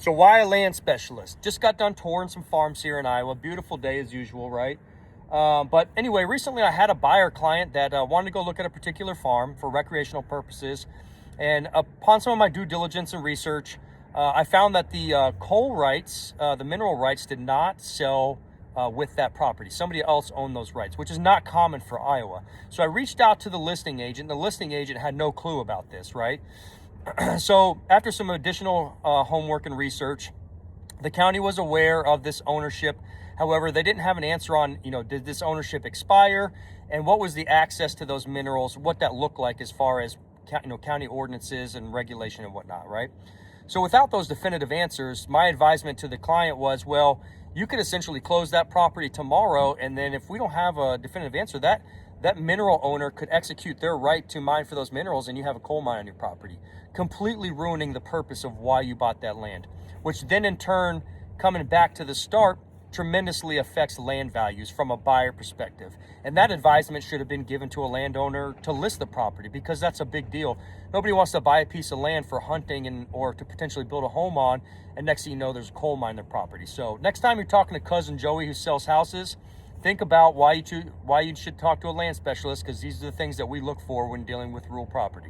So why a land specialist? Just got done touring some farms here in Iowa. Beautiful day as usual, right? But anyway, recently I had a buyer client that wanted to go look at a particular farm for recreational purposes. And upon some of my due diligence and research, I found that the coal rights, the mineral rights, did not sell with that property. Somebody else owned those rights, which is not common for Iowa. So I reached out to the listing agent. The listing agent had no clue about this, right? So after some additional homework and research, the county was aware of this ownership. However, they didn't have an answer on, did this ownership expire and what was the access to those minerals, what that looked like as far as, county ordinances and regulation and whatnot, right? So without those definitive answers, my advisement to the client was, well, you could essentially close that property tomorrow. And then if we don't have a definitive answer, that mineral owner could execute their right to mine for those minerals and you have a coal mine on your property, completely ruining the purpose of why you bought that land, which then in turn, coming back to the start, tremendously affects land values from a buyer perspective. And that advisement should have been given to a landowner to list the property, because that's a big deal. Nobody wants to buy a piece of land for hunting or to potentially build a home on, and next thing you know, there's a coal mine in their property. So next time you're talking to cousin Joey who sells houses, think about why you should talk to a land specialist, because these are the things that we look for when dealing with rural property.